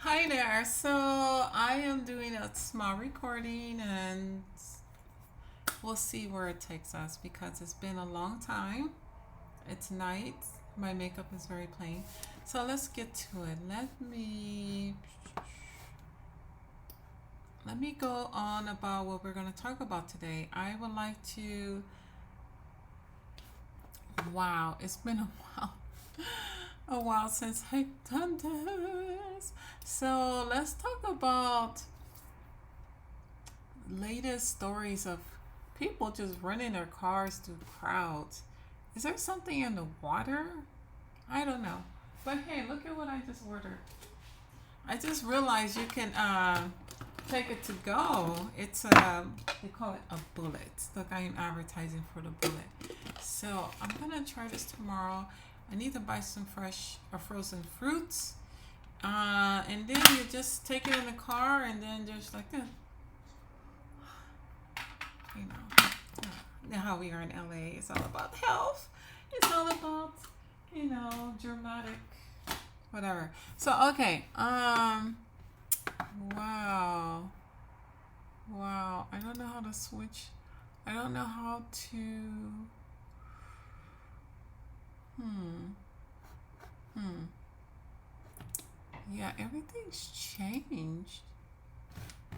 Hi there. So I am doing a small recording and we'll see where it takes us because it's been a long time. It's night. My makeup is very plain. So let's get to it. Let me go on about what we're going to talk about today. I would like to wow, it's been a while. A while since I've done this. So let's talk about latest stories of people just running their cars through crowds. Is there something in the water? I don't know. But hey, look at what I just ordered. I just realized you can take it to go. It's they call it a bullet. Look, I am advertising for the bullet. So I'm gonna try this tomorrow. I need to buy some fresh or frozen fruits. And then you just take it in the car and then just like you know how we are in LA. It's all about health. It's all about, dramatic, whatever. So okay, wow, wow. I don't know how to switch. I don't know how to. Hmm, hmm. Yeah, everything's changed.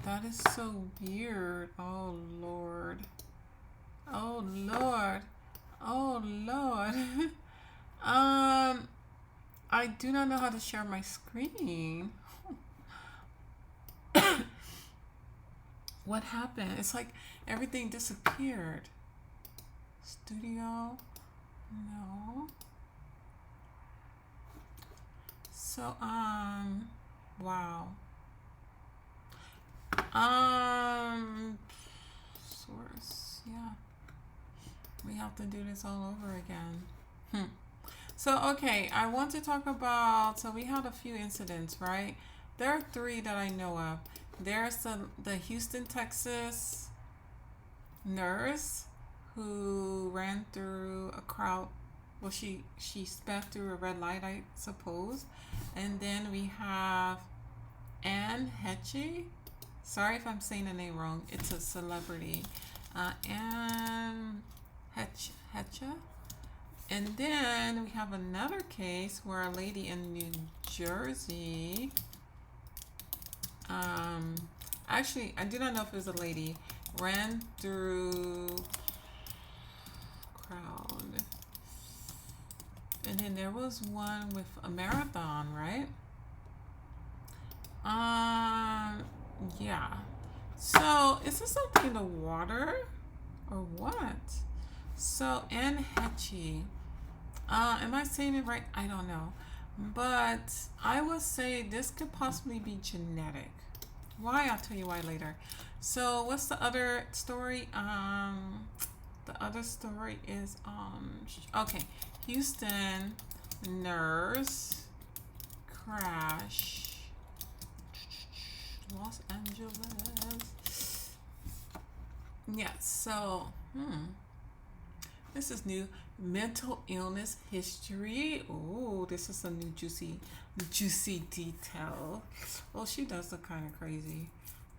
That is so weird. Oh Lord. Oh Lord. Oh Lord. um, I do not know how to share my screen. What happened? It's like everything disappeared. Studio? No. So, wow. Source. Yeah. We have to do this all over again. So, okay, I want to talk about. So, we had a few incidents, right? There are three that I know of. There's the Houston, Texas nurse who ran through a crowd. Well, she sped through a red light, I suppose. And then we have Anne Heche. Sorry if I'm saying the name wrong. It's a celebrity. Anne Heche. And then we have another case where a lady in New Jersey. Um, Actually, I do not know if it was a lady. Ran through crowd. And then there was one with a marathon, right? Yeah. So, is this something in the water or what? So, Anne Heche. Am I saying it right? I don't know. But I would say this could possibly be genetic. Why? I'll tell you why later. So, what's the other story? The other story is okay. Houston nurse crash. Los Angeles. Yes. So, this is new. Mental illness history. Oh, this is a new juicy detail. Oh, she does look kind of crazy.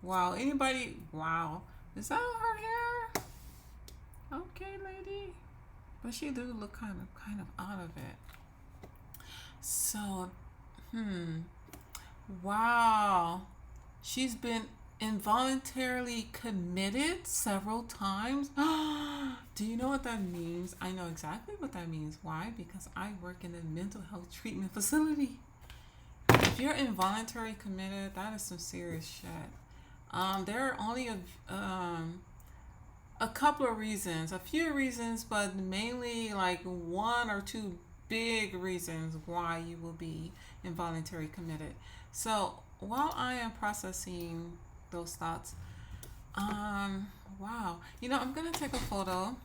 Wow. Anybody? Wow. Is that her hair? Okay, lady. But she do look kind of out of it. So, wow. She's been involuntarily committed several times. Do you know what that means? I know exactly what that means. Why? Because I work in a mental health treatment facility. If you're involuntary committed, that is some serious shit. There are only a couple of reasons, a few reasons, but mainly like one or two big reasons why you will be involuntary committed. So while I am processing those thoughts, wow, I'm gonna take a photo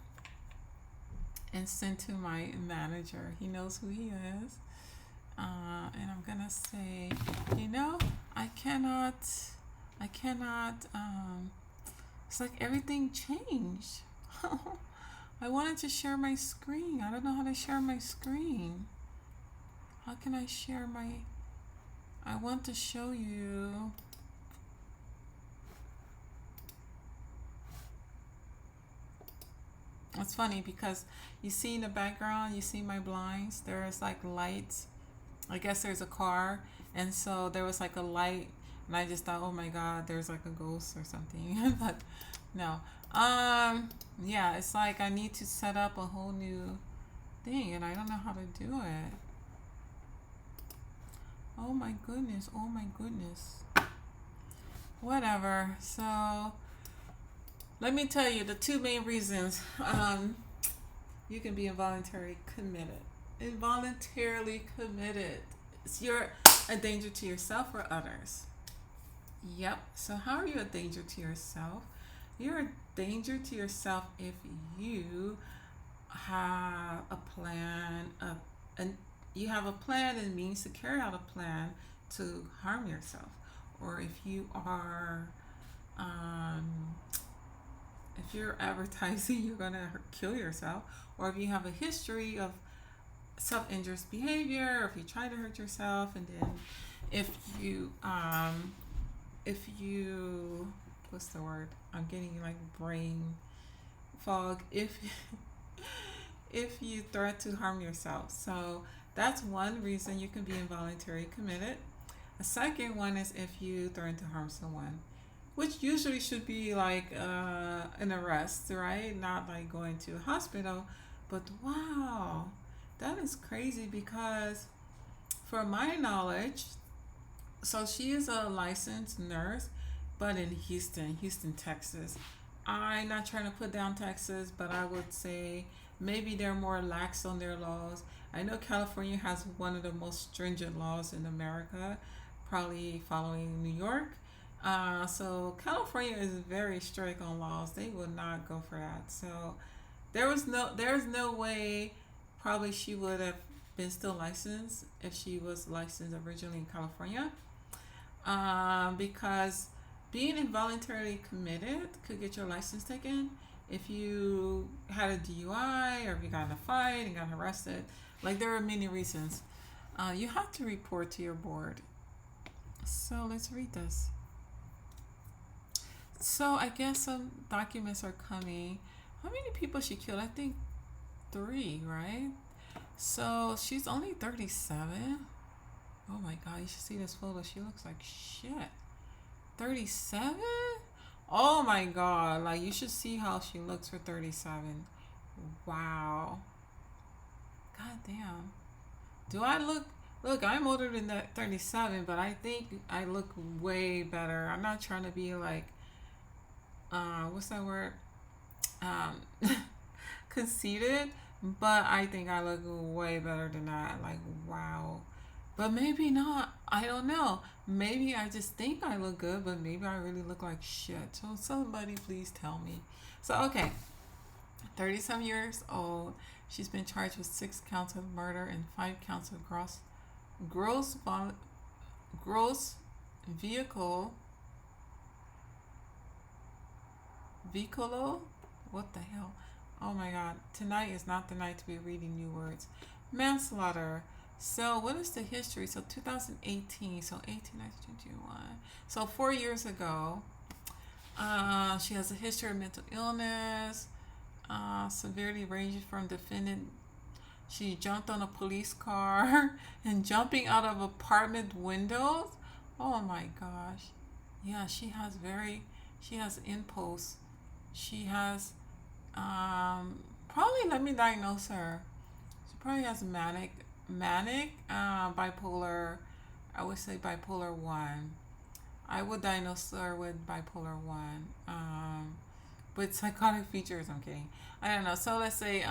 and send to my manager. He knows who he is, and I'm gonna say, I cannot, I cannot. It's like everything changed. I wanted to share my screen. I don't know how to share my screen. How can I share my? I want to show you. It's funny because you see in the background, you see my blinds. There's like lights. I guess there's a car, and so there was like a light, and I just thought, oh my God, there's like a ghost or something. But no. Yeah, it's like I need to set up a whole new thing, and I don't know how to do it. Oh my goodness. Oh my goodness. Whatever. So let me tell you the two main reasons you can be involuntarily committed. Involuntarily committed. You're a danger to yourself or others. Yep. So how are you a danger to yourself? You're a danger to yourself if you have a plan, and you have a plan and means to carry out a plan to harm yourself, or um, if you're advertising you're gonna kill yourself, or if you have a history of self-injurious behavior, or if you try to hurt yourself, and then if you what's the word? I'm getting like brain fog. If you threat to harm yourself. So that's one reason you can be involuntarily committed. A second one is if you threaten to harm someone, which usually should be like an arrest, right? Not like going to a hospital. But wow, that is crazy because from my knowledge, so she is a licensed nurse, but in Houston, Texas. I'm not trying to put down Texas, but I would say maybe they're more lax on their laws. I know California has one of the most stringent laws in America, probably following New York. So California is very strict on laws. They would not go for that. So there's no way probably she would have been still licensed if she was licensed originally in California. Because being involuntarily committed could get your license taken if you had a DUI, or if you got in a fight and got arrested. Like, there are many reasons. You have to report to your board. So let's read this. So I guess some documents are coming. How many people she killed? I think 3, right? So she's only 37. Oh my God, you should see this photo. She looks like shit. 37? Oh my God, like you should see how she looks for 37. Wow. God damn. Do I look, I'm older than that 37, but I think I look way better. I'm not trying to be like, what's that word? Um, conceited, but I think I look way better than that. Like, wow. But maybe not. I don't know. Maybe I just think I look good, but maybe I really look like shit. So somebody please tell me. So, okay. 37 years old. She's been charged with 6 counts of murder and 5 counts of gross vehicle. What the hell? Oh my God. Tonight is not the night to be reading new words. Manslaughter. So what is the history? So 2018. So 18, 19, 21. So 4 years ago, she has a history of mental illness. Severity ranges from defendant. She jumped on a police car and jumping out of apartment windows. Oh my gosh. Yeah, she has impulse. She has, probably, let me diagnose her. She probably has manic, bipolar. I would say bipolar 1. I would diagnose her with bipolar 1. With psychotic features, I'm kidding. I don't know. So let's say,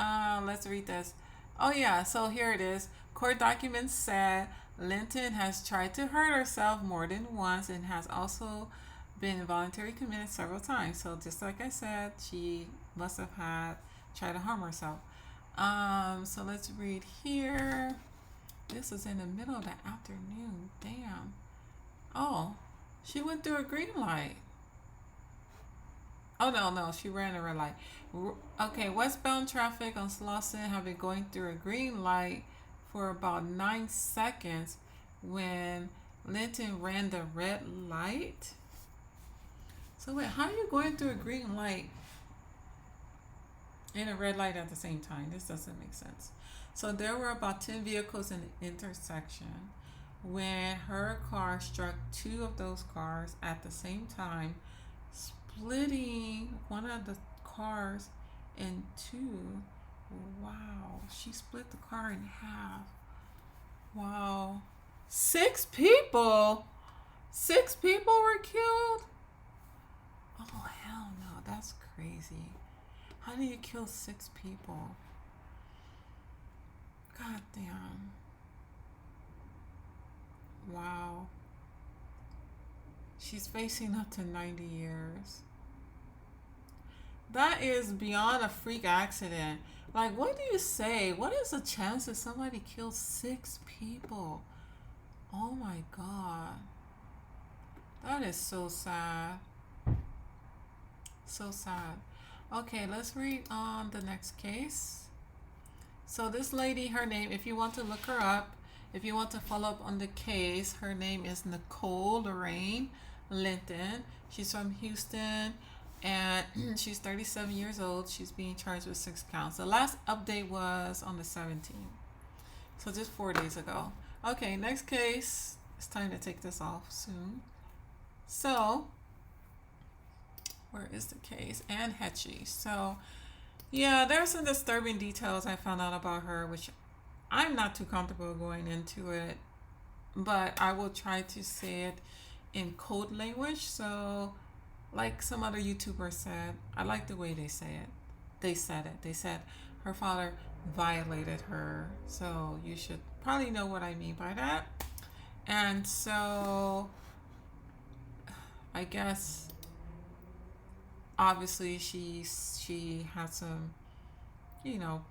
let's read this. Oh yeah, so here it is. Court documents said Linton has tried to hurt herself more than once and has also been involuntarily committed several times. So just like I said, she must have tried to harm herself. So let's read here. This is in the middle of the afternoon. Damn. Oh, she went through a green light. Oh, no, she ran a red light. Okay, westbound traffic on Slauson have been going through a green light for about 9 seconds when Linton ran the red light. So wait, how are you going through a green light and a red light at the same time? This doesn't make sense. So there were about 10 vehicles in the intersection when her car struck two of those cars at the same time, splitting one of the cars in two. Wow, she split the car in half. Wow. Six people? Six people were killed? Oh, hell no. That's crazy. How do you kill six people? God damn. Wow. She's facing up to 90 years. That is beyond a freak accident. Like, what do you say? What is the chance that somebody kills six people? Oh my God. That is so sad. So sad. Okay, let's read on the next case. So this lady, her name, if you want to look her up, if you want to follow up on the case, her name is Nicole Lorraine Linton. She's from Houston and she's 37 years old. She's being charged with 6 counts. The last update was on the 17th. So just 4 days ago. Okay, next case. It's time to take this off soon. So, where is the case? And Heche. So, yeah, there's some disturbing details I found out about her, which I'm not too comfortable going into it, but I will try to say it in code language. So, like some other YouTubers said, I like the way they say it. They said it. They said her father violated her. So, you should probably know what I mean by that. And so, I guess obviously she had some, you know,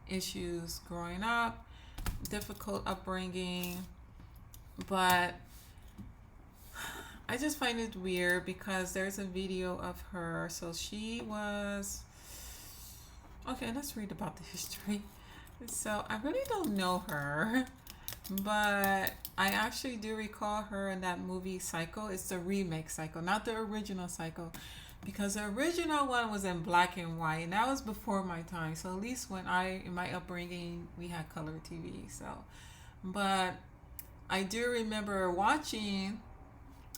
issues growing up, difficult upbringing, but I just find it weird because there's a video of her. So she was, okay, let's read about the history. So I really don't know her, but I actually do recall her in that movie Psycho. It's the remake Psycho, not the original Psycho, because the original one was in black and white, and that was before my time. So at least when in my upbringing, we had color TV. So, but I do remember watching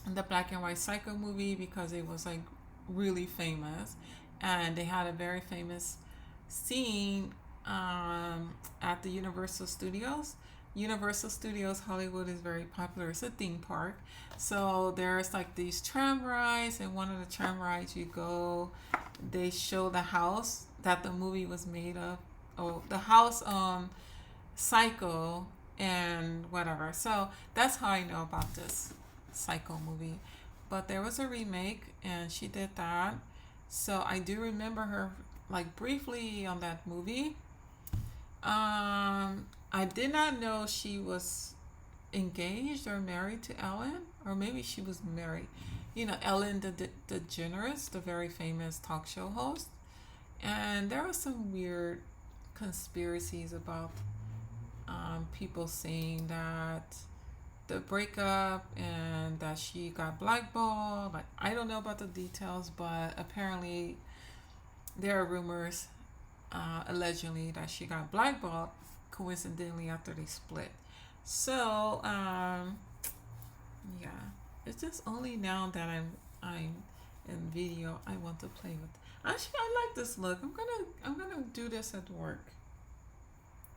the black and white Psycho movie because it was like really famous, and they had a very famous scene at the Universal Studios. Universal Studios Hollywood is very popular. It's a theme park. So there's like these tram rides, and one of the tram rides you go, they show the house that the movie was made of. Oh, the house Psycho and whatever. So that's how I know about this Psycho movie. But there was a remake and she did that. So I do remember her like briefly on that movie. I did not know she was engaged or married to Ellen, or maybe she was married. You know, Ellen DeGeneres, the very famous talk show host. And there were some weird conspiracies about people saying that the breakup and that she got blackballed. Like, I don't know about the details, but apparently there are rumors allegedly that she got blackballed coincidentally after they split. So yeah, it's just only now that I'm in video I want to play with. Actually, I like this look. I'm gonna do this at work,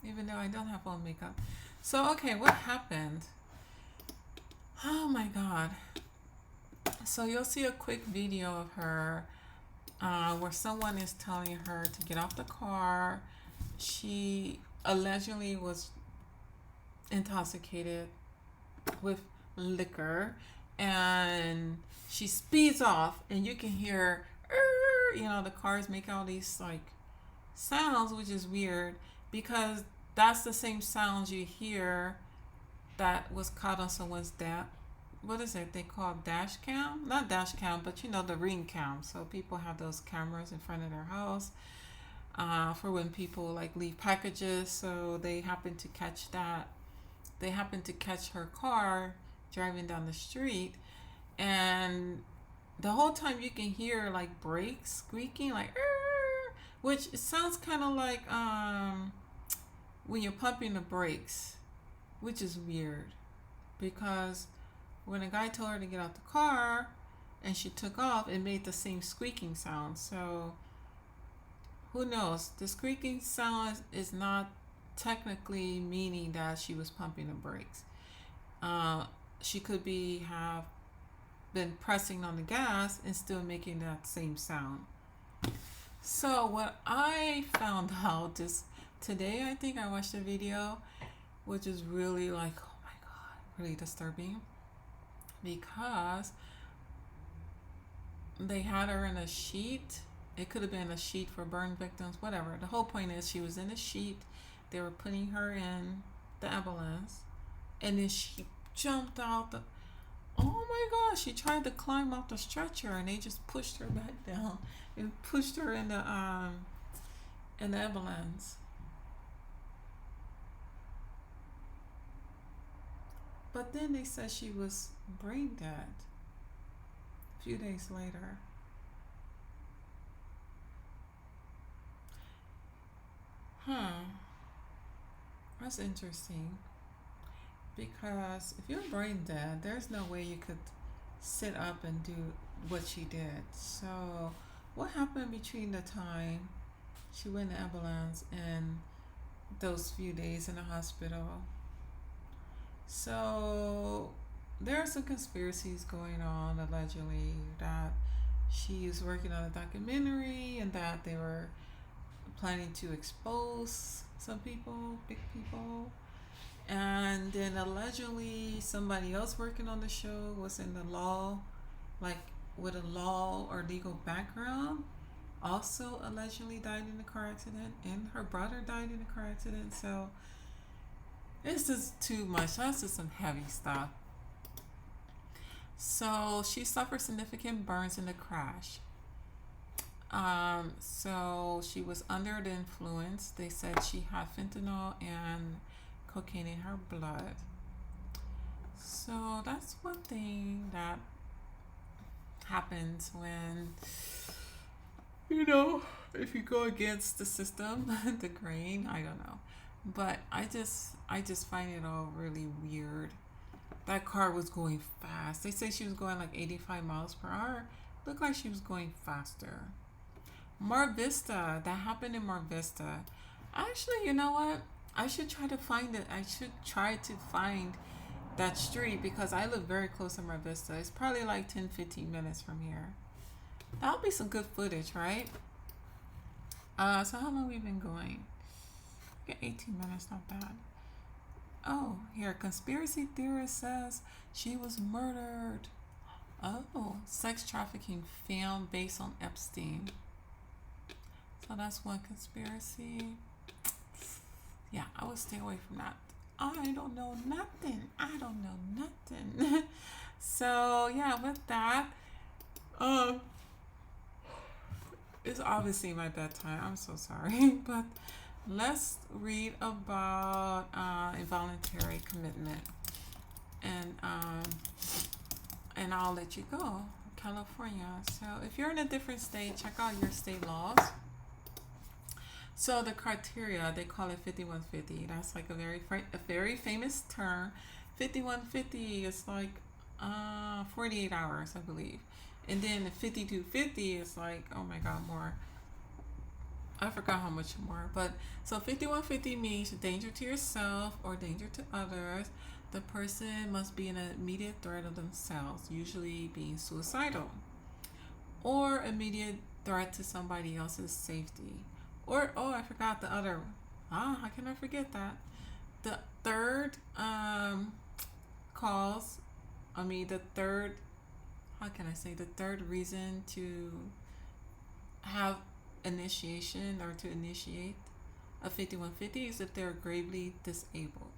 even though I don't have on makeup. So okay, what happened? Oh my God. So you'll see a quick video of her where someone is telling her to get off the car. She allegedly was intoxicated with liquor, and she speeds off, and you can hear, you know, the cars make all these like sounds, which is weird because that's the same sounds you hear that was caught on someone's what is it they call dash cam, not dash cam, but you know, the ring cam. So people have those cameras in front of their house for when people like leave packages. So they happen to catch that. They happen to catch her car driving down the street, and the whole time you can hear like brakes squeaking, like, "Arr!" Which it sounds kind of like when you're pumping the brakes, which is weird because when a guy told her to get out the car and she took off, it made the same squeaking sound. So who knows? The squeaking sound is not technically meaning that she was pumping the brakes. She could be have been pressing on the gas and still making that same sound. So what I found out is today, I think I watched a video, which is really like, oh my god, really disturbing, because they had her in a sheet. It could have been a sheet for burn victims, whatever. The whole point is she was in a sheet. They were putting her in the ambulance, and then she jumped out the. Oh my gosh! She tried to climb off the stretcher, and they just pushed her back down and pushed her in the ambulance. But then they said she was brain dead a few days later. Huh. That's interesting. Because if you're brain dead, there's no way you could sit up and do what she did. So, what happened between the time she went in the ambulance and those few days in the hospital? So, there are some conspiracies going on, allegedly, that she was working on a documentary and that they were planning to expose some people, big people. And then allegedly somebody else working on the show was in the law, like with a law or legal background, also allegedly died in a car accident, and her brother died in a car accident. So it's just too much. That's just some heavy stuff. So she suffered significant burns in the crash. So she was under the influence. They said she had fentanyl and cocaine in her blood. So that's one thing that happens when, if you go against the system, the grain, I don't know. But I just find it all really weird. That car was going fast. They say she was going like 85 miles per hour. Looked like she was going faster. Mar Vista, that happened in Mar Vista. Actually, you know what? I should try to find it. I should try to find that street because I live very close to Mar Vista. It's probably like 10-15 minutes from here. That'll be some good footage, right? So how long we been going? Yeah, 18 minutes, not bad. Oh, here, conspiracy theorist says she was murdered. Oh, sex trafficking film based on Epstein. So that's one conspiracy. Yeah, I would stay away from that. I don't know nothing. So yeah, with that, it's obviously my bedtime. I'm so sorry, but let's read about involuntary commitment, and I'll let you go. California. So if you're in a different state, check out your state laws. So the criteria, they call it 5150. That's like a very famous term. 5150 is like 48 hours, I believe. And then the 5250 is like, oh my god, more. I forgot how much more. But so 5150 means danger to yourself or danger to others. The person must be an immediate threat of themselves, usually being suicidal, or immediate threat to somebody else's safety. Or, oh, I forgot the other. How can I forget that? The third cause, the third, how can I say, the third reason to have initiation or to initiate a 5150 is if they're gravely disabled.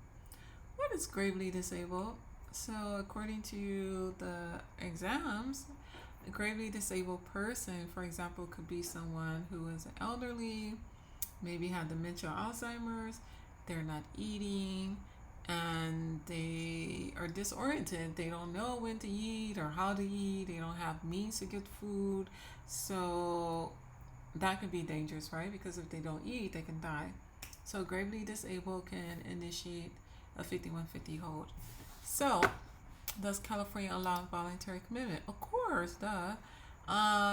What is gravely disabled? So, according to the exams, a gravely disabled person, for example, could be someone who is elderly, maybe have dementia, Alzheimer's, they're not eating, and and they are disoriented. They don't know when to eat or how to eat. They don't have means to get food. So that could be dangerous, right? Because if they don't eat, they can die. So gravely disabled can initiate a 5150 hold. So does California allow voluntary commitment? Of course, duh.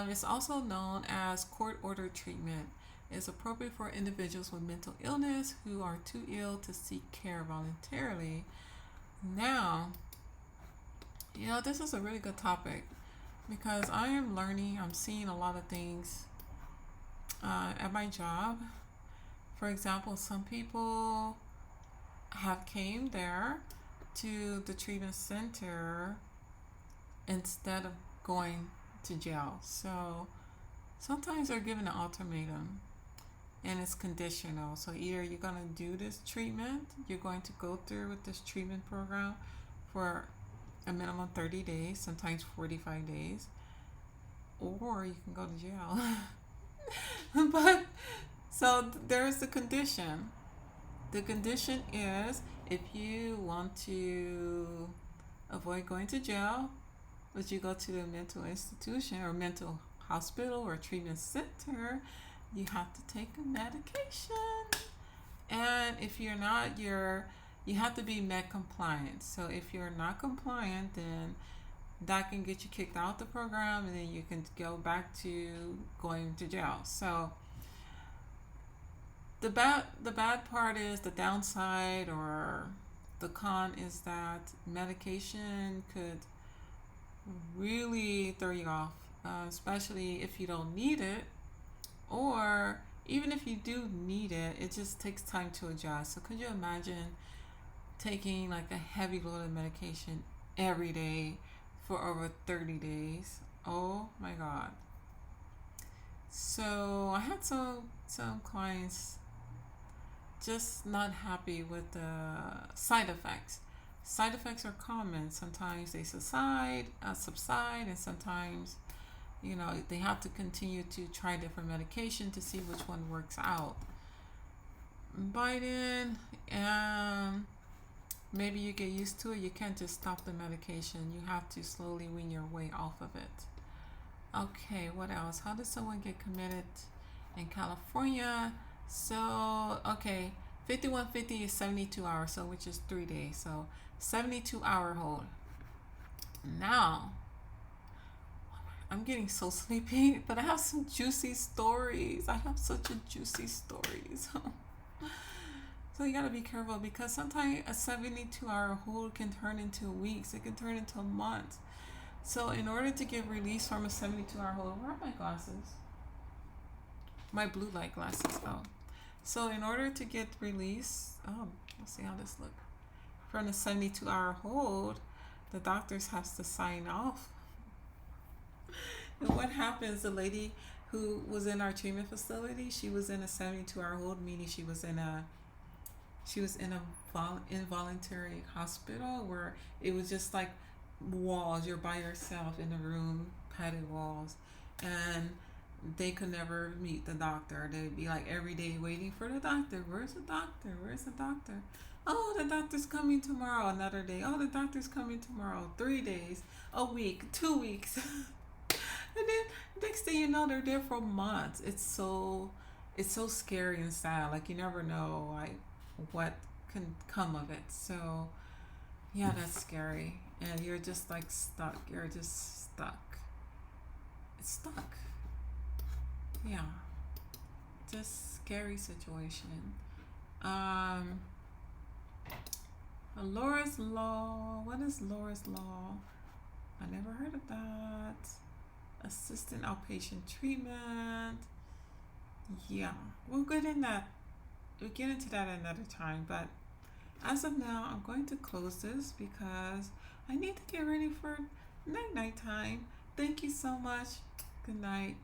It's also known as court ordered treatment. It's appropriate for individuals with mental illness who are too ill to seek care voluntarily. Now, this is a really good topic because I am learning, I'm seeing a lot of things at my job. For example, some people have came there to the treatment center instead of going to jail. So sometimes they're given an ultimatum and it's conditional. So either you're going to do this treatment, you're going to go through with this treatment program for a minimum 30 days, sometimes 45 days, or you can go to jail. But so there's the condition. The condition is if you want to avoid going to jail, but you go to the mental institution or mental hospital or treatment center, you have to take a medication. And if you're not, you have to be med compliant. So if you're not compliant, then that can get you kicked out the program, and then you can go back to going to jail. So the bad part is the downside, or the con is that medication could really throw you off, especially if you don't need it, or even if you do need it, it just takes time to adjust. So could you imagine taking like a heavy load of medication every day for over 30 days? Oh my God. So I had some clients just not happy with the side effects. Side effects are common. Sometimes they subside, and sometimes, they have to continue to try different medication to see which one works out. By then, maybe you get used to it. You can't just stop the medication. You have to slowly wean your way off of it. Okay, what else? How does someone get committed in California? So, okay, 5150 is 72 hours, so which is 3 days. So 72-hour hold. Now, I'm getting so sleepy, but I have some juicy stories. I have such a juicy stories. So you gotta be careful, because sometimes a 72-hour hold can turn into weeks. It can turn into months. So in order to get released from a 72-hour hold, where are my glasses? My blue light glasses. Oh. So in order to get released, let's see how this looks. From the 72-hour hold, the doctors has to sign off. And what happens, the lady who was in our treatment facility, she was in a 72-hour hold, meaning she was in a involuntary hospital where it was just like walls. You're by yourself in a room, padded walls, and they could never meet the doctor. They'd be like every day waiting for the doctor. Where's the doctor? Where's the doctor? Oh, the doctor's coming tomorrow. Another day. Oh, the doctor's coming tomorrow. 3 days, a week, 2 weeks. And then next thing you know, they're there for months. It's so scary and sad. Like you never know like what can come of it. So yeah, that's scary. And you're just like stuck. You're just stuck. It's stuck. Yeah. Just scary situation. Laura's Law. What is Laura's Law? I never heard of that. Assistant outpatient treatment. Yeah, we'll get into that another time. But as of now, I'm going to close this because I need to get ready for night time. Thank you so much. Good night.